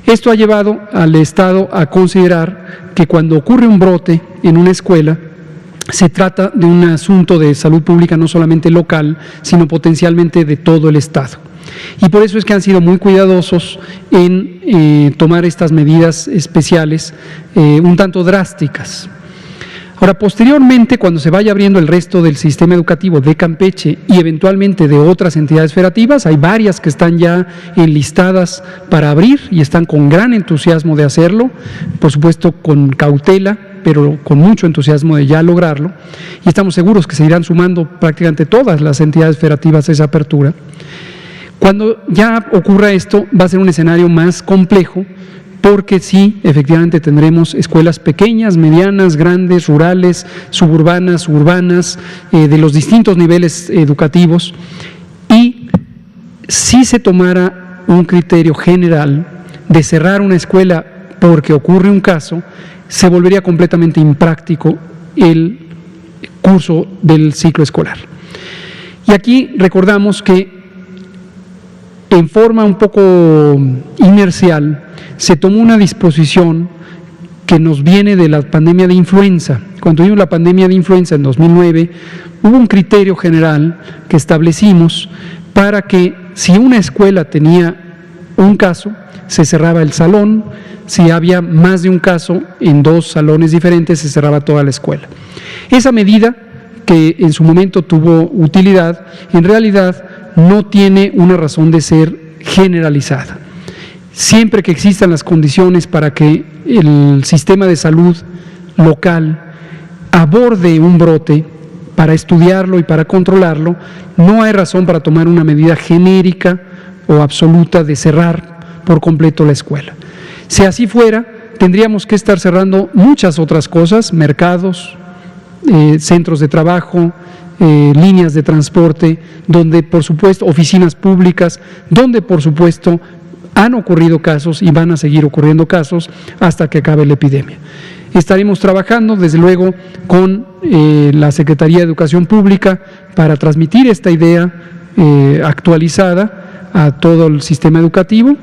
Esto ha llevado al estado a considerar que cuando ocurre un brote en una escuela, se trata de un asunto de salud pública no solamente local, sino potencialmente de todo el estado. Y por eso es que han sido muy cuidadosos en tomar estas medidas especiales un tanto drásticas. Ahora, posteriormente, cuando se vaya abriendo el resto del sistema educativo de Campeche y eventualmente de otras entidades federativas, hay varias que están ya enlistadas para abrir y están con gran entusiasmo de hacerlo, por supuesto con cautela, pero con mucho entusiasmo de ya lograrlo, y estamos seguros que se irán sumando prácticamente todas las entidades federativas a esa apertura. Cuando ya ocurra esto, va a ser un escenario más complejo, porque sí, efectivamente tendremos escuelas pequeñas, medianas, grandes, rurales, suburbanas, urbanas, de los distintos niveles educativos, y si se tomara un criterio general de cerrar una escuela porque ocurre un caso, se volvería completamente impráctico el curso del ciclo escolar. Y aquí recordamos que en forma un poco inercial se tomó una disposición que nos viene de la pandemia de influenza. Cuando tuvimos la pandemia de influenza en 2009, hubo un criterio general que establecimos para que si una escuela tenía un caso, se cerraba el salón. Si había más de un caso en dos salones diferentes, se cerraba toda la escuela. Esa medida, que en su momento tuvo utilidad, en realidad no tiene una razón de ser generalizada. Siempre que existan las condiciones para que el sistema de salud local aborde un brote para estudiarlo y para controlarlo, no hay razón para tomar una medida genérica o absoluta de cerrar por completo la escuela. Si así fuera, tendríamos que estar cerrando muchas otras cosas: mercados, centros de trabajo, líneas de transporte, donde por supuesto, oficinas públicas, donde por supuesto han ocurrido casos y van a seguir ocurriendo casos hasta que acabe la epidemia. Estaremos trabajando desde luego con la Secretaría de Educación Pública para transmitir esta idea actualizada a todo el sistema educativo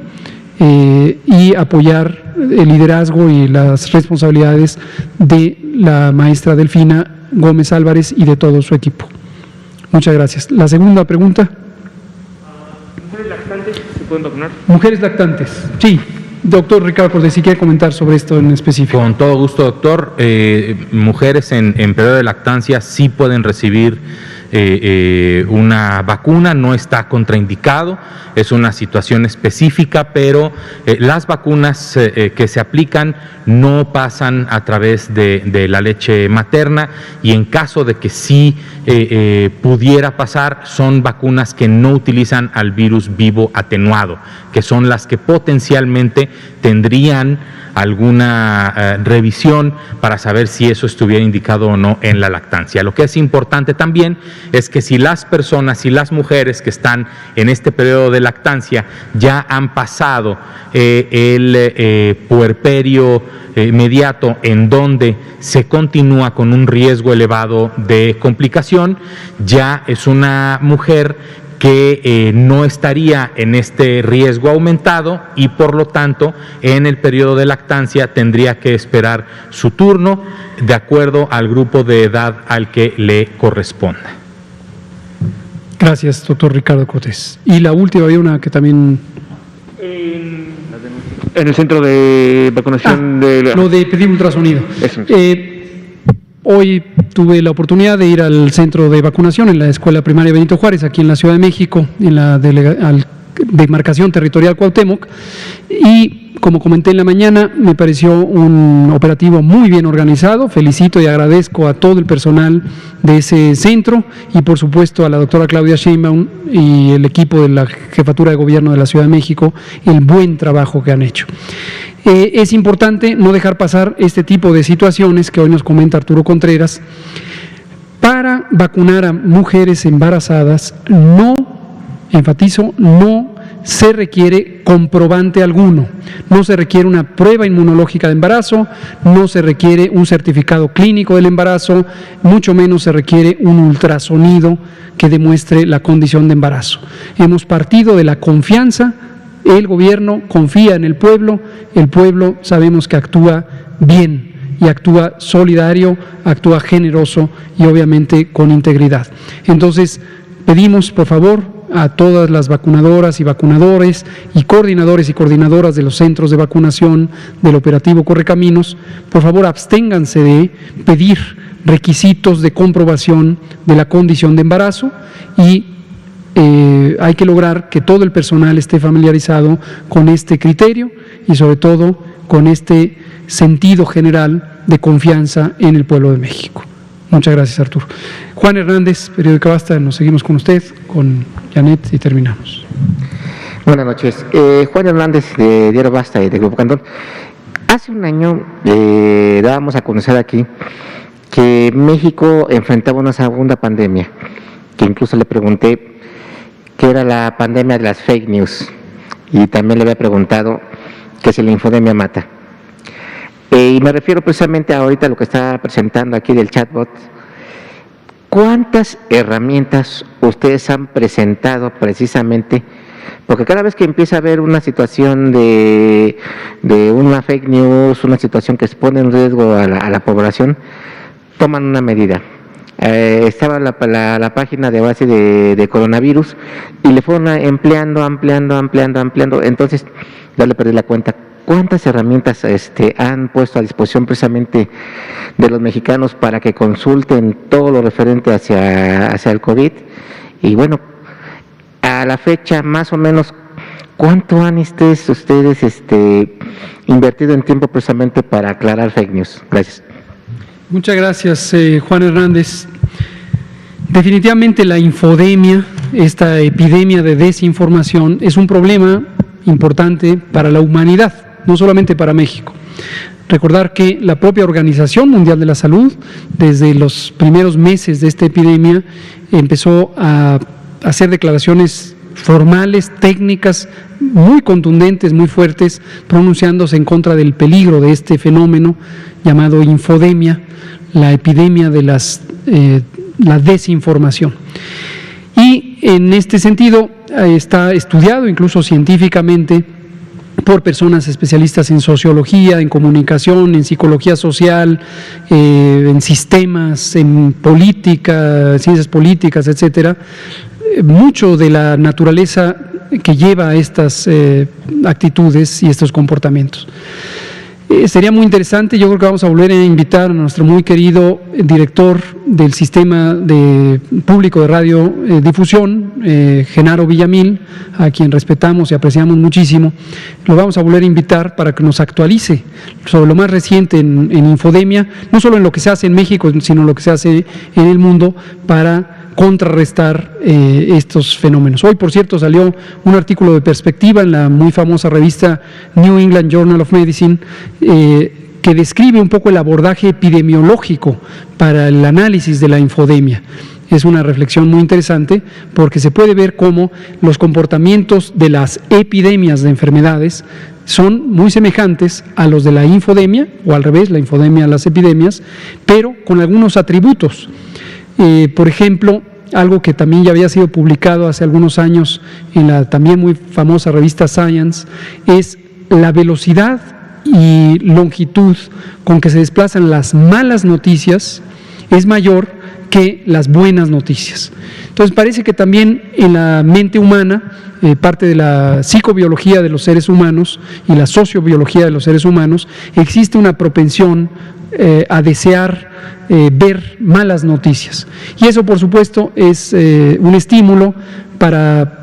y apoyar el liderazgo y las responsabilidades de la maestra Delfina Gómez Álvarez y de todo su equipo. Muchas gracias. La segunda pregunta. ¿Mujeres lactantes se pueden vacunar? Mujeres lactantes, sí. Doctor Ricardo Cortés, si quiere comentar sobre esto en específico. Con todo gusto, doctor. Mujeres en periodo de lactancia sí pueden recibir una vacuna, no está contraindicado, es una situación específica, pero las vacunas que se aplican no pasan a través de la leche materna, y en caso de que sí pudiera pasar, son vacunas que no utilizan al virus vivo atenuado, que son las que potencialmente tendrían alguna revisión para saber si eso estuviera indicado o no en la lactancia. Lo que es importante también es que si las personas, si las mujeres que están en este periodo de lactancia ya han pasado el puerperio inmediato, en donde se continúa con un riesgo elevado de complicación, ya es una mujer que no estaría en este riesgo aumentado, y por lo tanto en el periodo de lactancia tendría que esperar su turno de acuerdo al grupo de edad al que le corresponda. Gracias, doctor Ricardo Cortés. Y la última, había una que también... En el centro de vacunación lo de pedir ultrasonido. Hoy tuve la oportunidad de ir al centro de vacunación en la Escuela Primaria Benito Juárez, aquí en la Ciudad de México, en la demarcación territorial Cuauhtémoc, y como comenté en la mañana, me pareció un operativo muy bien organizado. Felicito y agradezco a todo el personal de ese centro y por supuesto a la doctora Claudia Sheinbaum y el equipo de la Jefatura de Gobierno de la Ciudad de México, el buen trabajo que han hecho. Es importante no dejar pasar este tipo de situaciones que hoy nos comenta Arturo Contreras. Para vacunar a mujeres embarazadas, no, enfatizo, no se requiere comprobante alguno, no se requiere una prueba inmunológica de embarazo, no se requiere un certificado clínico del embarazo, mucho menos se requiere un ultrasonido que demuestre la condición de embarazo. Hemos partido de la confianza. El gobierno confía en el pueblo sabemos que actúa bien y actúa solidario, actúa generoso y obviamente con integridad. Entonces, pedimos por favor a todas las vacunadoras y vacunadores y coordinadoras de los centros de vacunación del operativo Correcaminos, por favor absténganse de pedir requisitos de comprobación de la condición de embarazo, y hay que lograr que todo el personal esté familiarizado con este criterio y sobre todo con este sentido general de confianza en el pueblo de México. Muchas gracias, Arturo. Juan Hernández, Periódico Basta, nos seguimos con usted, con Janet y terminamos. Buenas noches. Juan Hernández, de Diario Basta y de Grupo Cantón. Hace un año dábamos a conocer aquí que México enfrentaba una segunda pandemia, que incluso le pregunté qué era la pandemia de las fake news, y también le había preguntado que si la infodemia mata. Y me refiero precisamente ahorita a lo que está presentando aquí del chatbot. ¿Cuántas herramientas ustedes han presentado precisamente? Porque cada vez que empieza a haber una situación de una fake news, una situación que expone en riesgo a la población, toman una medida. Estaba la página de base de coronavirus y le fueron ampliando. Entonces ya le perdí la cuenta. ¿Cuántas herramientas han puesto a disposición precisamente de los mexicanos para que consulten todo lo referente hacia el COVID? Y bueno, a la fecha más o menos, ¿cuánto han ustedes invertido en tiempo precisamente para aclarar fake news? Gracias. Muchas gracias, Juan Hernández. Definitivamente la infodemia, esta epidemia de desinformación, es un problema importante para la humanidad, no solamente para México. Recordar que la propia Organización Mundial de la Salud, desde los primeros meses de esta epidemia, empezó a hacer declaraciones formales, técnicas, muy contundentes, muy fuertes, pronunciándose en contra del peligro de este fenómeno llamado infodemia, la epidemia de la desinformación. Y en este sentido está estudiado incluso científicamente por personas especialistas en sociología, en comunicación, en psicología social, en sistemas, en política, ciencias políticas, etcétera. Mucho de la naturaleza que lleva a estas actitudes y estos comportamientos. Sería muy interesante, yo creo que vamos a volver a invitar a nuestro muy querido director del sistema público de radiodifusión, Genaro Villamil, a quien respetamos y apreciamos muchísimo. Lo vamos a volver a invitar para que nos actualice sobre lo más reciente en Infodemia, no solo en lo que se hace en México, sino en lo que se hace en el mundo para contrarrestar estos fenómenos. Hoy, por cierto, salió un artículo de Perspectiva en la muy famosa revista New England Journal of Medicine, que describe un poco el abordaje epidemiológico para el análisis de la infodemia. Es una reflexión muy interesante porque se puede ver cómo los comportamientos de las epidemias de enfermedades son muy semejantes a los de la infodemia, o al revés, la infodemia a las epidemias, pero con algunos atributos. Por ejemplo, algo que también ya había sido publicado hace algunos años en la también muy famosa revista Science, es la velocidad y longitud con que se desplazan las malas noticias es mayor que las buenas noticias. Entonces parece que también en la mente humana, parte de la psicobiología de los seres humanos y la sociobiología de los seres humanos, existe una propensión a desear ver malas noticias. Y eso, por supuesto, es un estímulo para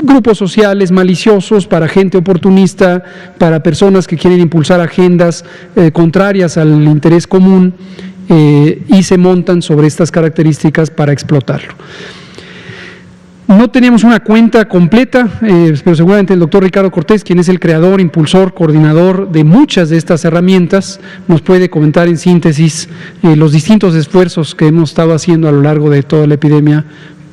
grupos sociales maliciosos, para gente oportunista, para personas que quieren impulsar agendas contrarias al interés común y se montan sobre estas características para explotarlo. No tenemos una cuenta completa, pero seguramente el doctor Ricardo Cortés, quien es el creador, impulsor, coordinador de muchas de estas herramientas, nos puede comentar en síntesis los distintos esfuerzos que hemos estado haciendo a lo largo de toda la epidemia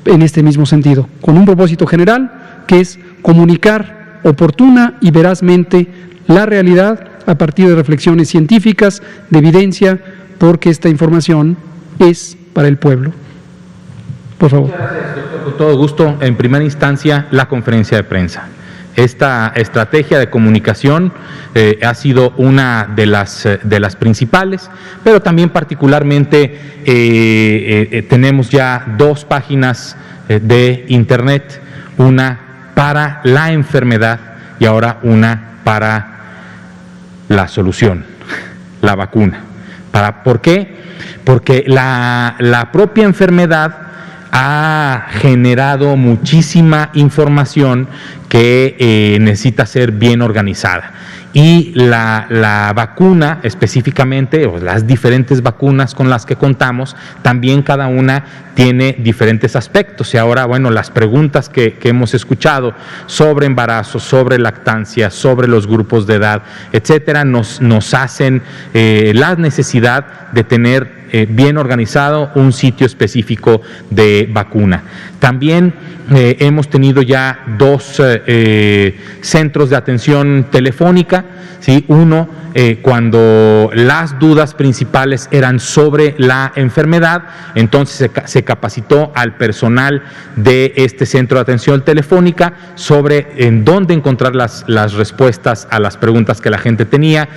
en este mismo sentido, con un propósito general, que es comunicar oportuna y verazmente la realidad a partir de reflexiones científicas, de evidencia, porque esta información es para el pueblo. Por favor. Gracias, doctor. Con todo gusto. En primera instancia, la conferencia de prensa. Esta estrategia de comunicación ha sido una de las principales, pero también particularmente tenemos ya 2 páginas de Internet, una para la enfermedad y ahora una para la solución, la vacuna. ¿Por qué? Porque la propia enfermedad ha generado muchísima información que necesita ser bien organizada. Y la vacuna específicamente, o las diferentes vacunas con las que contamos, también cada una tiene diferentes aspectos. Y ahora, bueno, las preguntas que hemos escuchado sobre embarazo, sobre lactancia, sobre los grupos de edad, etcétera, nos hacen la necesidad de tener bien organizado un sitio específico de vacuna. También hemos tenido ya 2 centros de atención telefónica, ¿sí? Uno cuando las dudas principales eran sobre la enfermedad, entonces se capacitó al personal de este centro de atención telefónica sobre en dónde encontrar las respuestas a las preguntas que la gente tenía,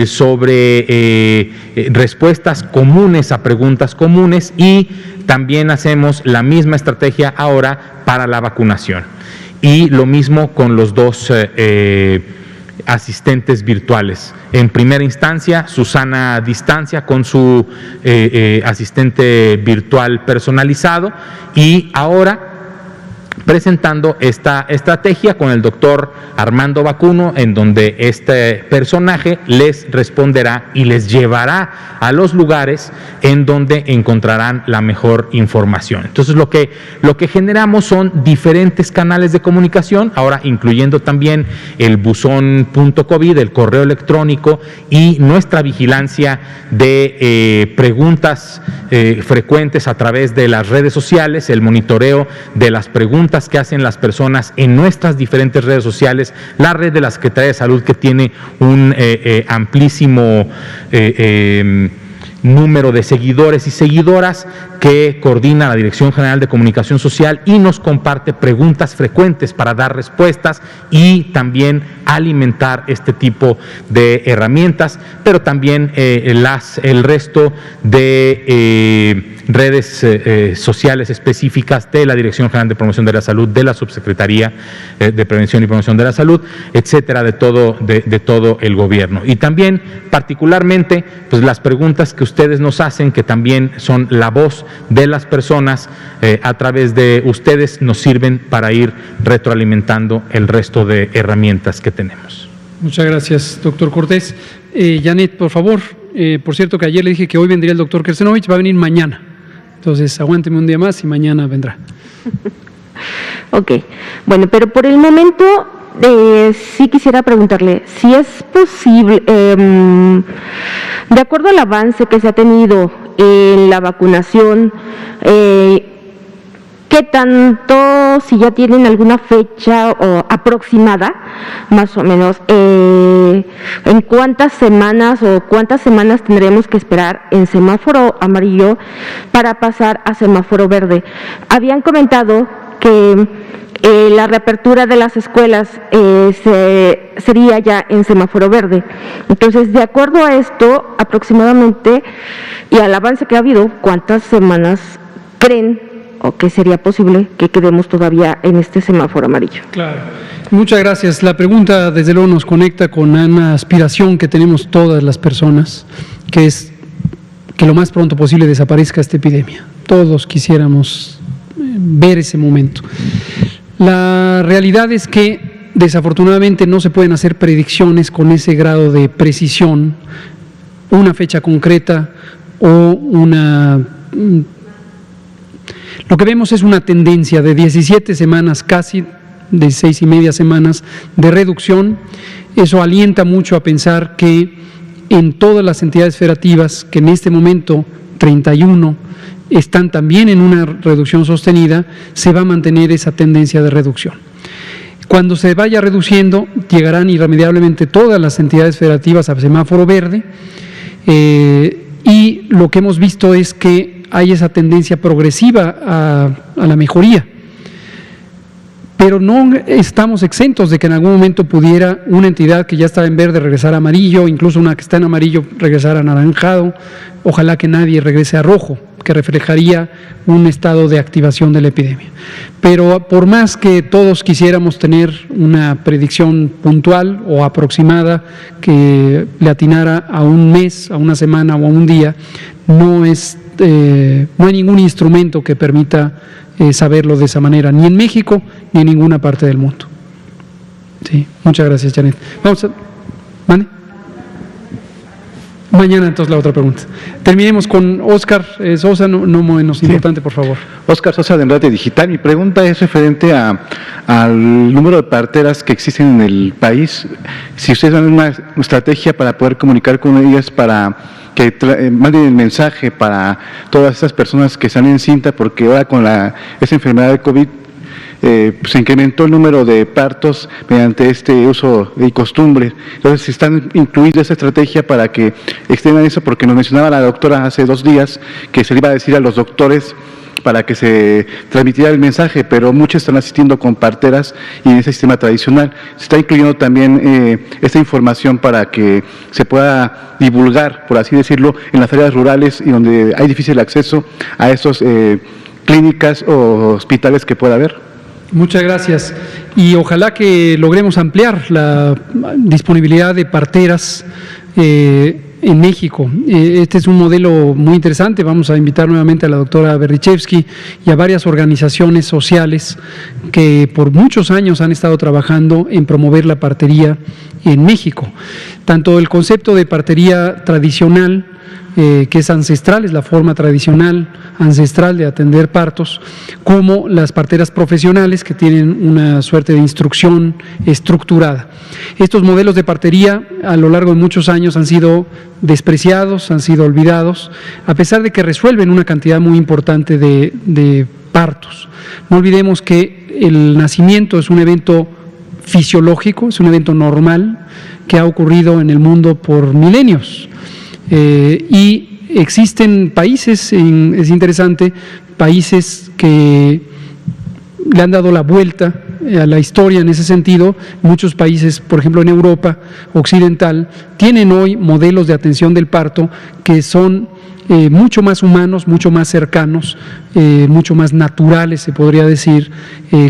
sobre respuestas comunes a preguntas comunes, y también hacemos la misma estrategia ahora para la vacunación. Y lo mismo con los 2 asistentes virtuales. En primera instancia, Susana a distancia con su asistente virtual personalizado, y ahora presentando esta estrategia con el doctor Armando Vacuno, en donde este personaje les responderá y les llevará a los lugares en donde encontrarán la mejor información. Entonces lo que generamos son diferentes canales de comunicación, ahora incluyendo también el buzón.covid, el correo electrónico, y nuestra vigilancia de preguntas frecuentes a través de las redes sociales, el monitoreo de las preguntas que hacen las personas en nuestras diferentes redes sociales, la red de la Secretaría de Salud, que tiene un amplísimo número de seguidores y seguidoras, que coordina la Dirección General de Comunicación Social y nos comparte preguntas frecuentes para dar respuestas y también alimentar este tipo de herramientas, pero también el resto de redes sociales específicas de la Dirección General de Promoción de la Salud, de la Subsecretaría de Prevención y Promoción de la Salud, etcétera, de todo el gobierno. Y también, particularmente, pues las preguntas que ustedes nos hacen, que también son la voz de las personas, a través de ustedes nos sirven para ir retroalimentando el resto de herramientas que tenemos. Muchas gracias, doctor Cortés. Janet, por favor, por cierto que ayer le dije que hoy vendría el doctor Kersenovich, va a venir mañana. Entonces, aguánteme un día más y mañana vendrá. Ok, bueno, pero por el momento sí quisiera preguntarle si es posible, de acuerdo al avance que se ha tenido en la vacunación, ¿qué tanto, si ya tienen alguna fecha o aproximada, más o menos, en cuántas semanas tendremos que esperar en semáforo amarillo para pasar a semáforo verde? Habían comentado que la reapertura de las escuelas sería ya en semáforo verde. Entonces, de acuerdo a esto, aproximadamente, y al avance que ha habido, ¿cuántas semanas creen o que sería posible que quedemos todavía en este semáforo amarillo? Claro. Muchas gracias. La pregunta, desde luego, nos conecta con una aspiración que tenemos todas las personas, que es que lo más pronto posible desaparezca esta epidemia. Todos quisiéramos ver ese momento. La realidad es que, desafortunadamente, no se pueden hacer predicciones con ese grado de precisión, una fecha concreta o una... Lo que vemos es una tendencia de 17 semanas, casi 16 y media semanas de reducción. Eso alienta mucho a pensar que en todas las entidades federativas, que en este momento 31 están también en una reducción sostenida, se va a mantener esa tendencia de reducción. Cuando se vaya reduciendo, llegarán irremediablemente todas las entidades federativas a semáforo verde, y lo que hemos visto es que hay esa tendencia progresiva a la mejoría. Pero no estamos exentos de que en algún momento pudiera una entidad que ya estaba en verde regresar a amarillo, incluso una que está en amarillo regresar a anaranjado. Ojalá que nadie regrese a rojo, que reflejaría un estado de activación de la epidemia. Pero por más que todos quisiéramos tener una predicción puntual o aproximada que le atinara a un mes, a una semana o a un día, no hay ningún instrumento que permita saberlo de esa manera, ni en México ni en ninguna parte del mundo. Sí, muchas gracias, Janet. Vamos a... ¿Mande? Mañana entonces la otra pregunta. Terminemos con Óscar Sosa, no menos importante, por favor. Óscar Sosa de Enrate Digital. Mi pregunta es referente al número de parteras que existen en el país. Si ustedes dan una estrategia para poder comunicar con ellas para que manden el mensaje para todas estas personas que están en cinta, porque ahora con esa enfermedad de COVID se incrementó el número de partos mediante este uso y costumbre. Entonces, si están incluidas esa estrategia para que extiendan eso, porque nos mencionaba la doctora hace 2 días que se le iba a decir a los doctores para que se transmitiera el mensaje, pero muchos están asistiendo con parteras y en ese sistema tradicional. Se está incluyendo también esta información para que se pueda divulgar, por así decirlo, en las áreas rurales y donde hay difícil acceso a esas clínicas o hospitales que pueda haber. Muchas gracias. Y ojalá que logremos ampliar la disponibilidad de parteras en México. Este es un modelo muy interesante. Vamos a invitar nuevamente a la doctora Berdichevsky y a varias organizaciones sociales que por muchos años han estado trabajando en promover la partería en México. Tanto el concepto de partería tradicional, que es ancestral, es la forma tradicional, ancestral de atender partos, como las parteras profesionales que tienen una suerte de instrucción estructurada. Estos modelos de partería a lo largo de muchos años han sido despreciados, han sido olvidados, a pesar de que resuelven una cantidad muy importante de partos. No olvidemos que el nacimiento es un evento fisiológico, es un evento normal que ha ocurrido en el mundo por milenios. Y existen países, es interesante, países que le han dado la vuelta a la historia en ese sentido. Muchos países, por ejemplo en Europa occidental, tienen hoy modelos de atención del parto que son mucho más humanos, mucho más cercanos, mucho más naturales, se podría decir,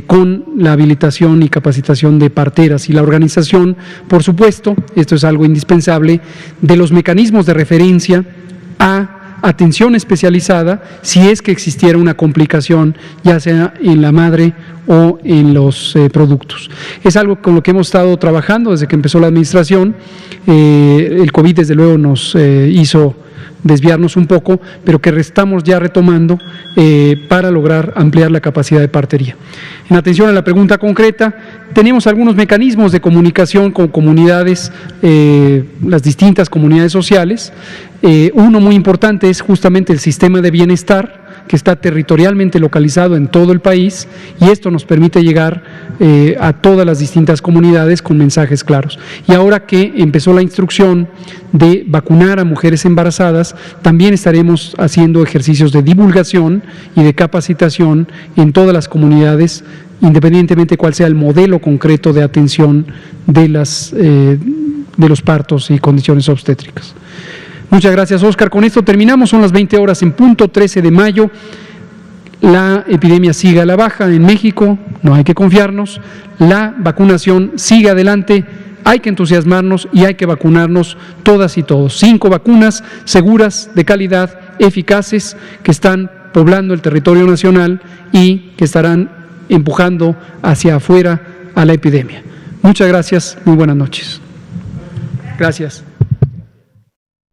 con la habilitación y capacitación de parteras y la organización, por supuesto, esto es algo indispensable, de los mecanismos de referencia a atención especializada si es que existiera una complicación, ya sea en la madre o en los productos. Es algo con lo que hemos estado trabajando desde que empezó la administración. El COVID desde luego nos hizo desviarnos un poco, pero que estamos ya retomando para lograr ampliar la capacidad de partería. En atención a la pregunta concreta, tenemos algunos mecanismos de comunicación con comunidades, las distintas comunidades sociales. Uno muy importante es justamente el sistema de bienestar, que está territorialmente localizado en todo el país, y esto nos permite llegar a todas las distintas comunidades con mensajes claros. Y ahora que empezó la instrucción de vacunar a mujeres embarazadas, también estaremos haciendo ejercicios de divulgación y de capacitación en todas las comunidades, independientemente cuál sea el modelo concreto de atención de los partos y condiciones obstétricas. Muchas gracias, Óscar. Con esto terminamos, son las 20 horas en punto, 13 de mayo. La epidemia sigue a la baja en México, no hay que confiarnos. La vacunación sigue adelante, hay que entusiasmarnos y hay que vacunarnos todas y todos. 5 vacunas seguras, de calidad, eficaces, que están poblando el territorio nacional y que estarán empujando hacia afuera a la epidemia. Muchas gracias, muy buenas noches. Gracias.